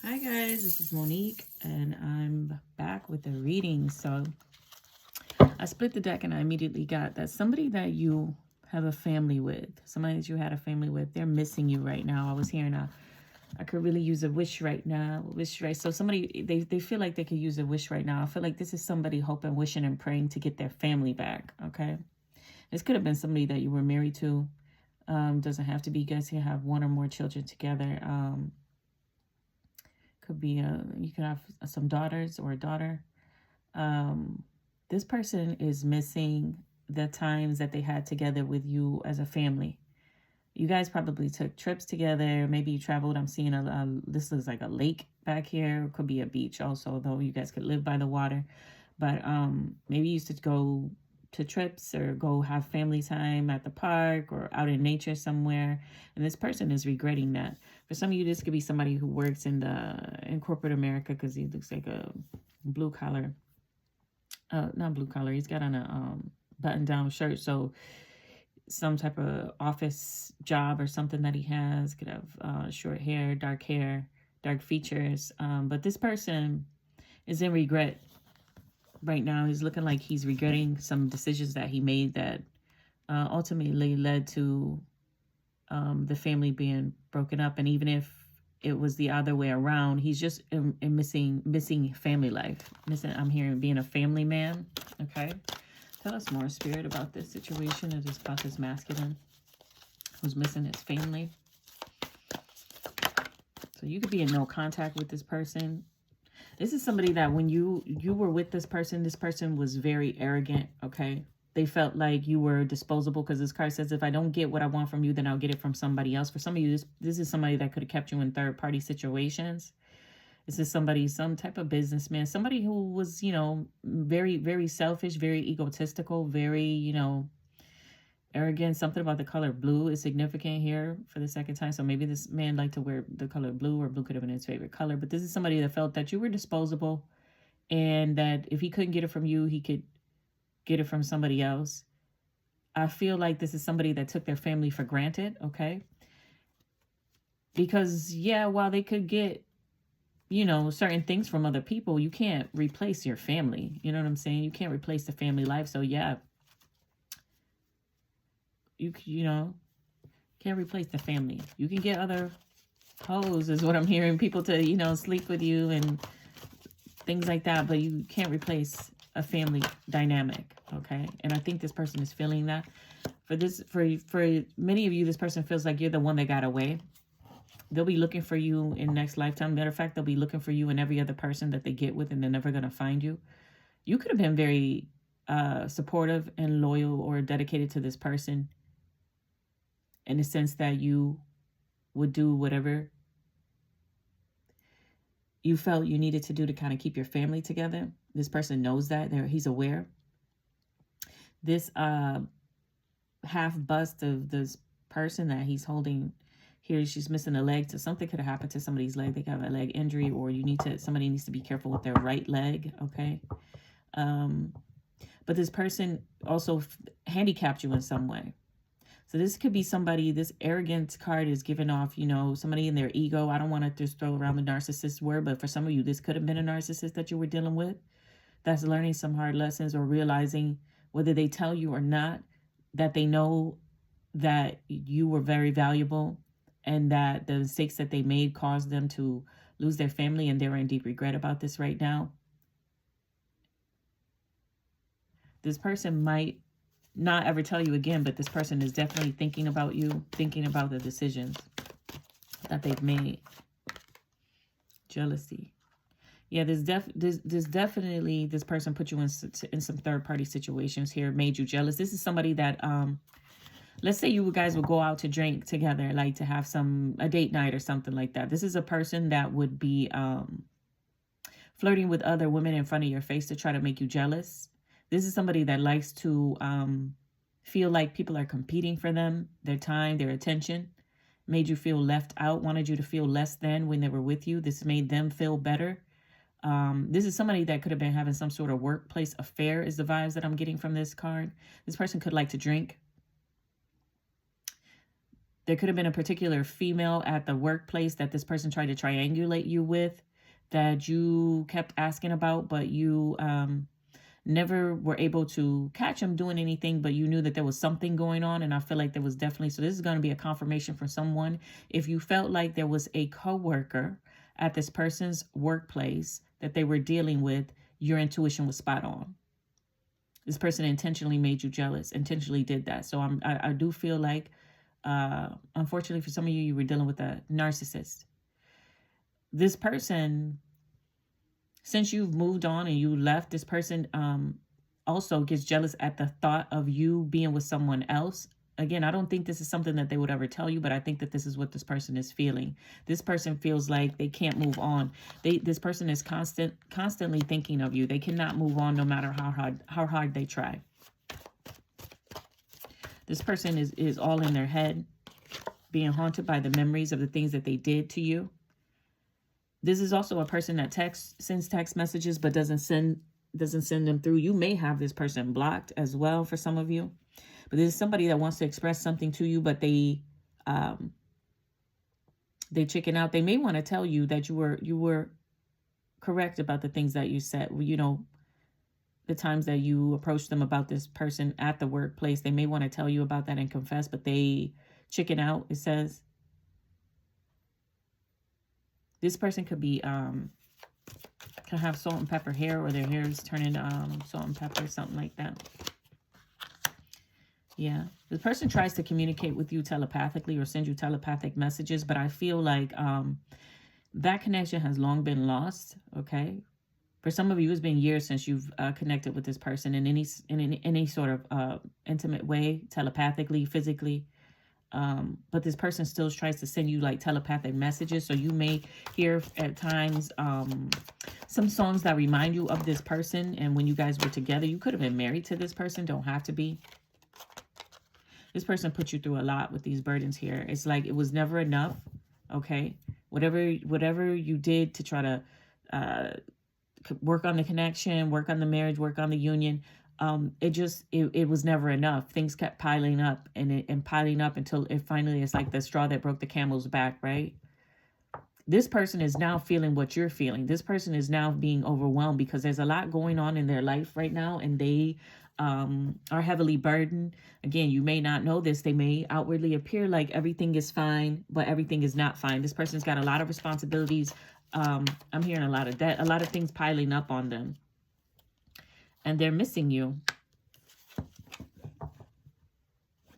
Hi guys, this is Monique and I'm back with a reading. So I split the deck and I immediately got that somebody that you have a family with, somebody that you had a family with, they're missing you right now. I was hearing I could really use a wish right now. Wish right. So somebody they feel like they could use a wish right now. I feel like this is somebody hoping, wishing, and praying to get their family back. Okay. This could have been somebody that you were married to. Doesn't have to be. You guys can have one or more children together. Could be you could have some daughters or a daughter. This person is missing the times that they had together with you as a family. You guys probably took trips together. Maybe you traveled. I'm seeing this looks like a lake back here. It could be a beach also, though you guys could live by the water. But maybe you used to go to trips or go have family time at the park or out in nature somewhere. And this person is regretting that. For some of you, this could be somebody who works in corporate America, because he looks like a blue collar. Not blue collar. He's got on a button down shirt. So some type of office job or something that he has. Could have short hair, dark features. But this person is in regret right now. He's looking like he's regretting some decisions that he made that ultimately led to the family being broken up. And even if it was the other way around, he's just missing family life. I'm hearing being a family man. Okay. Tell us more, Spirit, about this situation of this Caucasus masculine who's missing his family. So you could be in no contact with this person. This is somebody that when you were with this person was very arrogant, okay? They felt like you were disposable, because this card says, if I don't get what I want from you, then I'll get it from somebody else. For some of you, this is somebody that could have kept you in third-party situations. This is somebody, some type of businessman, somebody who was, very, very selfish, very egotistical, very, arrogant. Something about the color blue is significant here for the second time. So maybe this man liked to wear the color blue, or blue could have been his favorite color. But this is somebody that felt that you were disposable, and that if he couldn't get it from you, he could get it from somebody else. I feel like this is somebody that took their family for granted, okay? Because, yeah, while they could get certain things from other people, you can't replace your family. You know what I'm saying? You can't replace the family life. So yeah, you can't replace the family. You can get other hoes, is what I'm hearing. People to, sleep with you and things like that, but you can't replace a family dynamic, okay? And I think this person is feeling that. For many of you, this person feels like you're the one that got away. They'll be looking for you in next lifetime. Matter of fact, they'll be looking for you in every other person that they get with, and they're never going to find you. You could have been very supportive and loyal or dedicated to this person, in the sense that you would do whatever you felt you needed to do to kind of keep your family together. This person knows that. He's aware. This half bust of this person that he's holding here, she's missing a leg. So something could have happened to somebody's leg. They could have a leg injury, or somebody needs to be careful with their right leg, okay? But this person also handicapped you in some way. So this could be somebody, this arrogance card is giving off, somebody in their ego. I don't want to just throw around the narcissist word, but for some of you, this could have been a narcissist that you were dealing with that's learning some hard lessons, or realizing, whether they tell you or not, that they know that you were very valuable, and that the mistakes that they made caused them to lose their family, and they're in deep regret about this right now. This person might not ever tell you again, but this person is definitely thinking about you, thinking about the decisions that they've made. Jealousy. Yeah, there's definitely this person put you in some third-party situations here, made you jealous. This is somebody that, let's say you guys would go out to drink together, like to have a date night or something like that. This is a person that would be flirting with other women in front of your face to try to make you jealous. This is somebody that likes to feel like people are competing for them, their time, their attention. Made you feel left out, wanted you to feel less than when they were with you. This made them feel better. This is somebody that could have been having some sort of workplace affair, is the vibes that I'm getting from this card. This person could like to drink. There could have been a particular female at the workplace that this person tried to triangulate you with, that you kept asking about, but you never were able to catch them doing anything, but you knew that there was something going on. And I feel like there was definitely, so this is going to be a confirmation for someone. If you felt like there was a coworker at this person's workplace that they were dealing with, your intuition was spot on. This person intentionally made you jealous, intentionally did that. So I do feel like, unfortunately for some of you, you were dealing with a narcissist. This person, since you've moved on and you left, this person also gets jealous at the thought of you being with someone else. Again, I don't think this is something that they would ever tell you, but I think that this is what this person is feeling. This person feels like they can't move on. This person is constantly thinking of you. They cannot move on no matter how hard they try. This person is all in their head, being haunted by the memories of the things that they did to you. This is also a person that sends text messages but doesn't send them through. You may have this person blocked as well for some of you. But this is somebody that wants to express something to you, but they chicken out. They may want to tell you that you were correct about the things that you said. You know, the times that you approached them about this person at the workplace. They may want to tell you about that and confess, but they chicken out, it says. This person could be, can have salt and pepper hair, or their hair is turning salt and pepper, something like that. Yeah. The person tries to communicate with you telepathically or send you telepathic messages, but I feel like that connection has long been lost, okay? For some of you, it's been years since you've connected with this person in any sort of intimate way, telepathically, physically. But this person still tries to send you like telepathic messages. So you may hear at times some songs that remind you of this person. And when you guys were together, you could have been married to this person. Don't have to be. This person put you through a lot with these burdens here. It's like it was never enough. Okay. Whatever you did to try to work on the connection, work on the marriage, work on the union, it was never enough. Things kept piling up and piling up until it finally is like the straw that broke the camel's back, right? This person is now feeling what you're feeling. This person is now being overwhelmed because there's a lot going on in their life right now, and they are heavily burdened. Again, you may not know this. They may outwardly appear like everything is fine, but everything is not fine. This person's got a lot of responsibilities. I'm hearing a lot of debt, a lot of things piling up on them. And they're missing you.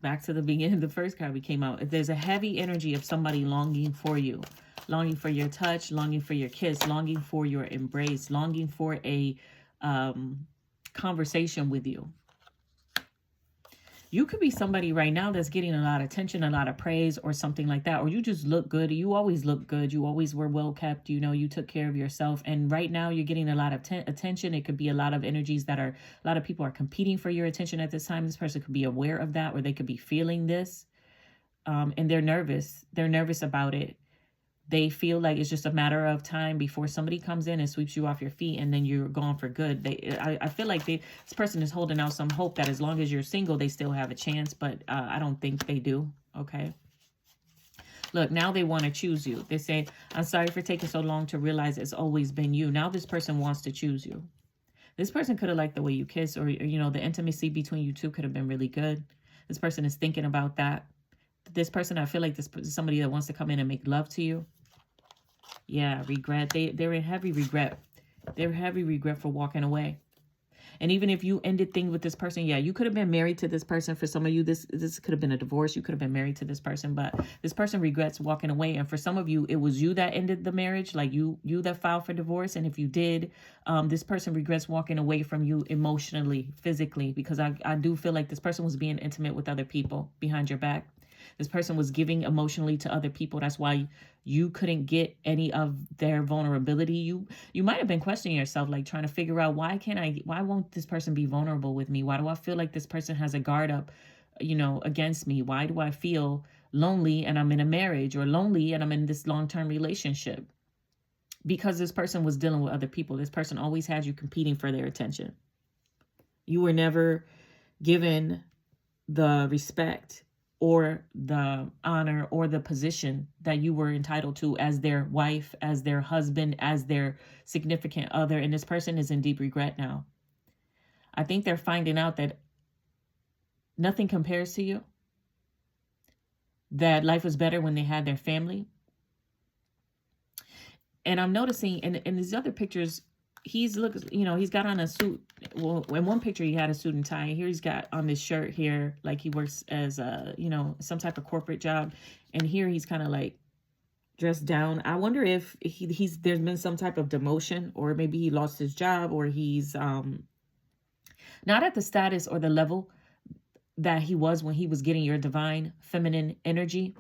Back to the beginning, the first card we came out. If there's a heavy energy of somebody longing for you, longing for your touch, longing for your kiss, longing for your embrace, longing for a conversation with you. You could be somebody right now that's getting a lot of attention, a lot of praise or something like that. Or you just look good. You always look good. You always were well kept. You know, you took care of yourself. And right now you're getting a lot of attention. It could be a lot of energies that are, a lot of people are competing for your attention at this time. This person could be aware of that, or they could be feeling this. And they're nervous. They're nervous about it. They feel like it's just a matter of time before somebody comes in and sweeps you off your feet, and then you're gone for good. I feel like this person is holding out some hope that as long as you're single, they still have a chance, but I don't think they do, okay? Look, now they want to choose you. They say, I'm sorry for taking so long to realize it's always been you. Now this person wants to choose you. This person could have liked the way you kiss, or, you know, the intimacy between you two could have been really good. This person is thinking about that. This person, I feel like this is somebody that wants to come in and make love to you. Yeah, regret. They're in heavy regret. They're heavy regret for walking away. And even if you ended things with this person, yeah, you could have been married to this person. For some of you, this could have been a divorce. You could have been married to this person, but this person regrets walking away. And for some of you, it was you that ended the marriage, like you that filed for divorce. And if you did, this person regrets walking away from you emotionally, physically, because I do feel like this person was being intimate with other people behind your back. This person was giving emotionally to other people. That's why you couldn't get any of their vulnerability. You might have been questioning yourself, like trying to figure out, why won't this person be vulnerable with me? Why do I feel like this person has a guard up, you know, against me? Why do I feel lonely and I'm in a marriage, or lonely and I'm in this long-term relationship? Because this person was dealing with other people. This person always had you competing for their attention. You were never given the respect or the honor or the position that you were entitled to as their wife, as their husband, as their significant other. And this person is in deep regret now. I think they're finding out that nothing compares to you, that life was better when they had their family. And I'm noticing in these other pictures, he's got on a suit. Well, in one picture he had a suit and tie. Here he's got on this shirt here, like he works as a, some type of corporate job. And here he's kind of like dressed down. I wonder if there's been some type of demotion, or maybe he lost his job, or he's not at the status or the level that he was when he was getting your divine feminine energy.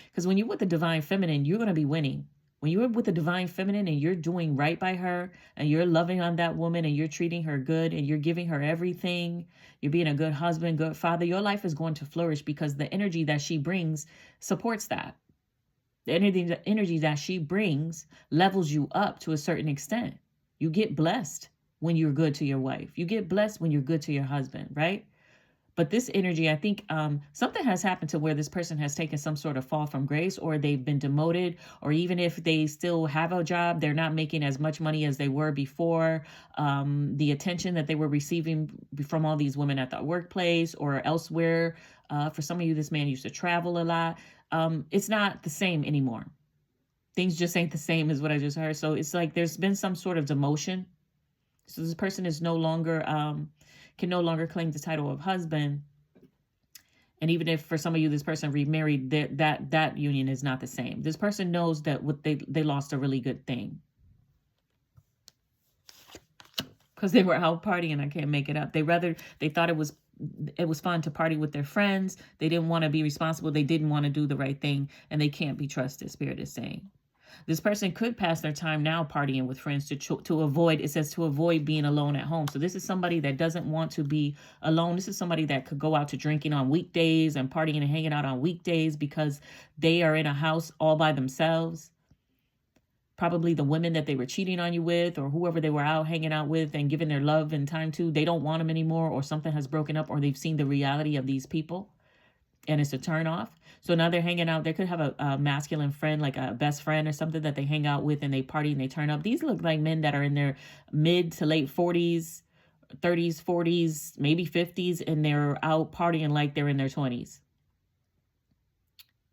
Because when you're with the divine feminine, you're going to be winning. When you're with the divine feminine and you're doing right by her and you're loving on that woman and you're treating her good and you're giving her everything, you're being a good husband, good father, your life is going to flourish because the energy that she brings supports that. The energy that she brings levels you up to a certain extent. You get blessed when you're good to your wife. You get blessed when you're good to your husband, right? But this energy, I think something has happened to where this person has taken some sort of fall from grace, or they've been demoted, or even if they still have a job, they're not making as much money as they were before. The attention that they were receiving from all these women at the workplace or elsewhere. For some of you, this man used to travel a lot. It's not the same anymore. Things just ain't the same is what I just heard. So it's like there's been some sort of demotion. So this person is no longer... can no longer claim the title of husband. And even if for some of you, this person remarried, that union is not the same. This person knows that what they lost a really good thing. Because they were out partying. I can't make it up. They thought it was fun to party with their friends. They didn't want to be responsible. They didn't want to do the right thing. And they can't be trusted, Spirit is saying. This person could pass their time now partying with friends to avoid, it says, to avoid being alone at home. So this is somebody that doesn't want to be alone. This is somebody that could go out to drinking on weekdays and partying and hanging out on weekdays because they are in a house all by themselves. Probably the women that they were cheating on you with, or whoever they were out hanging out with and giving their love and time to, they don't want them anymore, or something has broken up, or they've seen the reality of these people and it's a turn off. So now they're hanging out. They could have a masculine friend, like a best friend or something that they hang out with, and they party and they turn up. These look like men that are in their mid to late 40s, 30s, 40s, maybe 50s, and they're out partying like they're in their 20s.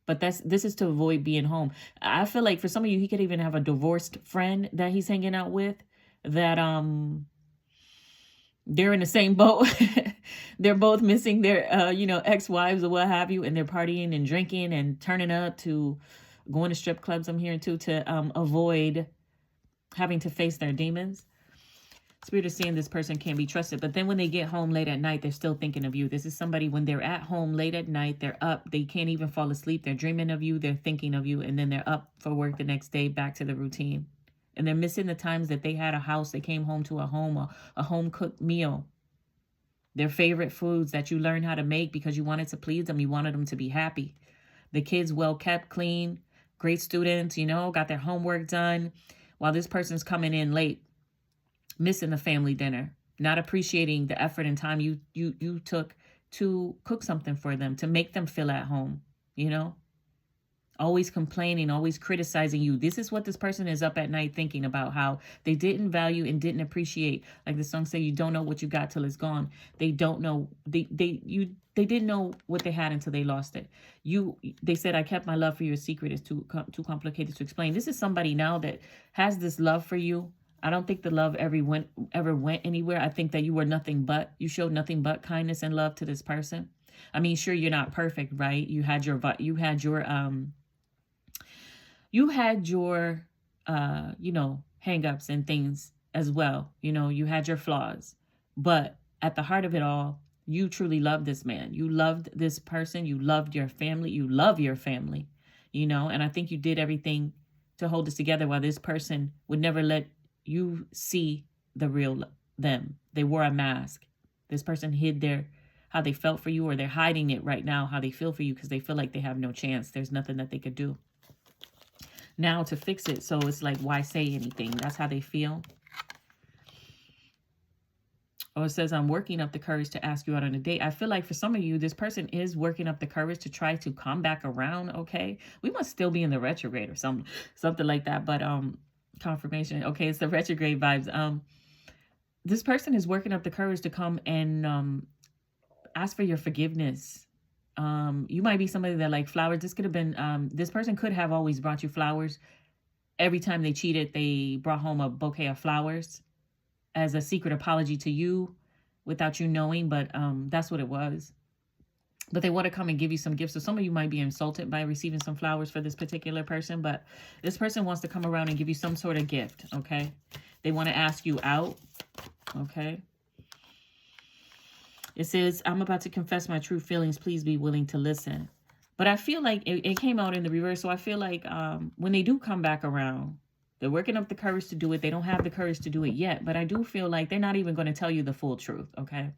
But this is to avoid being home. I feel like for some of you, he could even have a divorced friend that he's hanging out with that they're in the same boat. They're both missing their, ex-wives or what have you. And they're partying and drinking and turning up to going to strip clubs, I'm hearing too, to avoid having to face their demons. Spirit is saying this person can't be trusted. But then when they get home late at night, they're still thinking of you. This is somebody when they're at home late at night, they're up, they can't even fall asleep. They're dreaming of you. They're thinking of you. And then they're up for work the next day, back to the routine. And they're missing the times that they had a house. They came home to a home-cooked meal. Their favorite foods that you learned how to make because you wanted to please them. You wanted them to be happy. The kids well-kept, clean, great students, got their homework done. While this person's coming in late, missing the family dinner, not appreciating the effort and time you took to cook something for them, to make them feel at home, Always complaining, always criticizing you. This is what this person is up at night thinking about, how they didn't value and didn't appreciate. Like the song say, you don't know what you got till it's gone. They don't know. They didn't know what they had until they lost it. They said, I kept my love for you a secret. It's too complicated to explain. This is somebody now that has this love for you. I don't think the love ever went anywhere. I think that you showed nothing but kindness and love to this person. I mean, sure, you're not perfect, right? You had your hang-ups and things as well. You had your flaws. But at the heart of it all, you truly loved this man. You loved this person. You loved your family. You love your family, and I think you did everything to hold this together while this person would never let you see the real them. They wore a mask. This person hid how they felt for you, or they're hiding it right now, how they feel for you, because they feel like they have no chance. There's nothing that they could do now to fix it. So it's like, why say anything? That's how they feel. Or it says, I'm working up the courage to ask you out on a date. I feel like for some of you, this person is working up the courage to try to come back around. Okay. We must still be in the retrograde or something like that. But confirmation. Okay, it's the retrograde vibes. This person is working up the courage to come and ask for your forgiveness. You might be somebody that like flowers. This could have been this person could have always brought you flowers. Every time they cheated, they brought home a bouquet of flowers as a secret apology to you without you knowing, but that's what it was. But they want to come and give you some gifts. So some of you might be insulted by receiving some flowers for this particular person, but this person wants to come around and give you some sort of gift, okay? They want to ask you out, okay? It says, I'm about to confess my true feelings. Please be willing to listen. But I feel like it came out in the reverse. So I feel like when they do come back around, they're working up the courage to do it. They don't have the courage to do it yet. But I do feel like they're not even going to tell you the full truth, okay?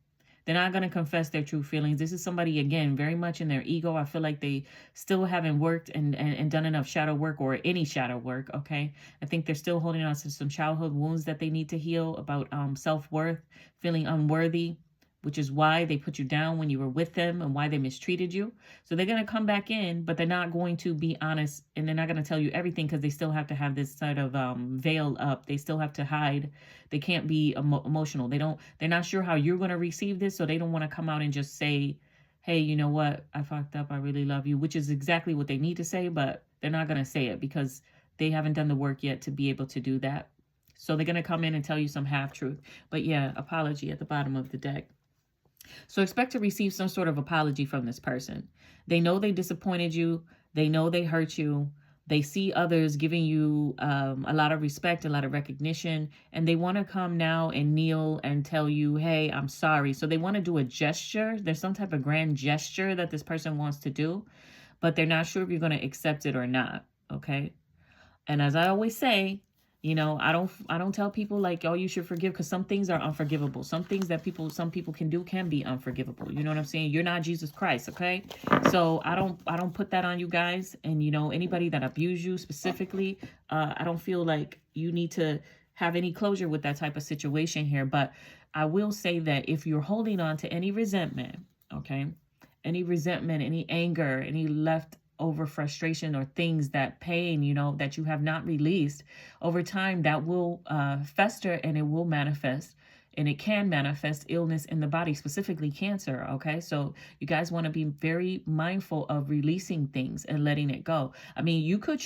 They're not going to confess their true feelings. This is somebody, again, very much in their ego. I feel like they still haven't worked and done enough shadow work or any shadow work, okay? I think they're still holding on to some childhood wounds that they need to heal about self-worth, feeling unworthy, which is why they put you down when you were with them and why they mistreated you. So they're going to come back in, but they're not going to be honest, and they're not going to tell you everything because they still have to have this sort of veil up. They still have to hide. They can't be emotional. They're not sure how you're going to receive this, so they don't want to come out and just say, hey, you know what? I fucked up. I really love you, which is exactly what they need to say, but they're not going to say it because they haven't done the work yet to be able to do that. So they're going to come in and tell you some half-truth. But yeah, apology at the bottom of the deck. So expect to receive some sort of apology from this person. They know they disappointed you. They know they hurt you. They see others giving you a lot of respect, a lot of recognition, and they want to come now and kneel and tell you, hey, I'm sorry. So they want to do a gesture. There's some type of grand gesture that this person wants to do, but they're not sure if you're going to accept it or not, okay? And as I always say, you know, I don't tell people like, oh, you should forgive, because some things are unforgivable. Some things that some people can do can be unforgivable. You know what I'm saying? You're not Jesus Christ, okay? So I don't put that on you guys. And you know, anybody that abused you specifically, I don't feel like you need to have any closure with that type of situation here. But I will say that if you're holding on to any resentment, okay, any resentment, any anger, any over frustration or things that pain, you know, that you have not released over time, that will fester and it will manifest, and it can manifest illness in the body, specifically cancer. Okay. So you guys want to be very mindful of releasing things and letting it go. I mean, you could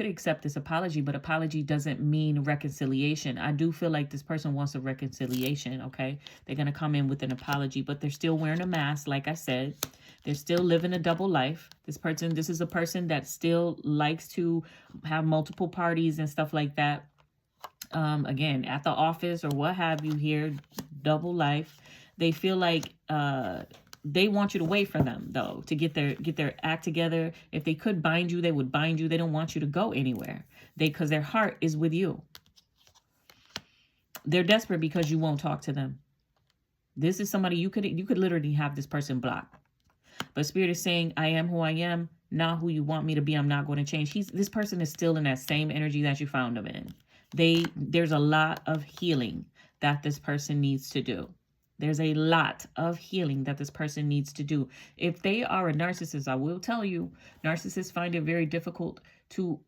accept this apology, but apology doesn't mean reconciliation. I do feel like this person wants a reconciliation. Okay. They're going to come in with an apology, but they're still wearing a mask. Like I said, they're still living a double life. This is a person that still likes to have multiple parties and stuff like that. Again, at the office or what have you here, double life. They feel like they want you to wait for them, though, to get their act together. If they could bind you, they would bind you. They don't want you to go anywhere. Because their heart is with you. They're desperate because you won't talk to them. This is somebody you could literally have this person blocked. But Spirit is saying, I am who I am, not who you want me to be. I'm not going to change. This person is still in that same energy that you found them in. There's a lot of healing that this person needs to do. There's a lot of healing that this person needs to do. If they are a narcissist, I will tell you, narcissists find it very difficult to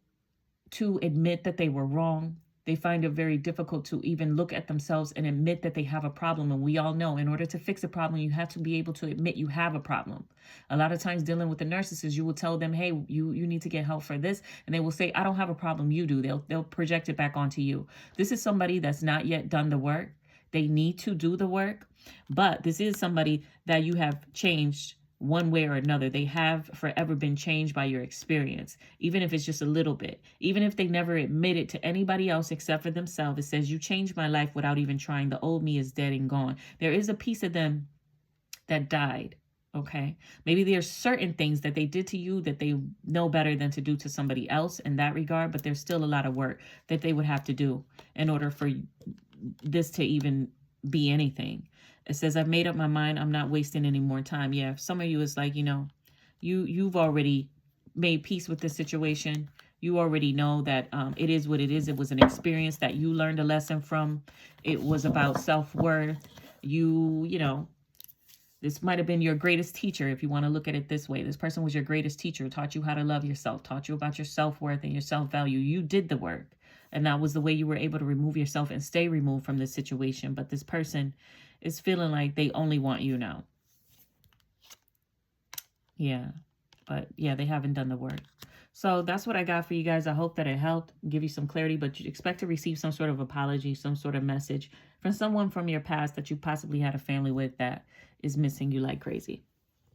admit that they were wrong. They find it very difficult to even look at themselves and admit that they have a problem. And we all know in order to fix a problem, you have to be able to admit you have a problem. A lot of times dealing with the narcissist, you will tell them, hey, you need to get help for this. And they will say, I don't have a problem. You do. They'll project it back onto you. This is somebody that's not yet done the work. They need to do the work. But this is somebody that you have changed one way or another. They have forever been changed by your experience, even if it's just a little bit. Even if they never admit it to anybody else except for themselves, it says, you changed my life without even trying. The old me is dead and gone. There is a piece of them that died. Okay. Maybe there are certain things that they did to you that they know better than to do to somebody else in that regard, but there's still a lot of work that they would have to do in order for this to even be anything. It says, I've made up my mind. I'm not wasting any more time. Yeah, some of you is like, you know, you've already made peace with this situation. You already know that it is what it is. It was an experience that you learned a lesson from. It was about self-worth. You know, this might have been your greatest teacher if you want to look at it this way. This person was your greatest teacher, taught you how to love yourself, taught you about your self-worth and your self-value. You did the work. And that was the way you were able to remove yourself and stay removed from this situation. But this person is feeling like they only want you now. Yeah. But yeah, they haven't done the work. So that's what I got for you guys. I hope that it helped give you some clarity, but you expect to receive some sort of apology, some sort of message from someone from your past that you possibly had a family with that is missing you like crazy.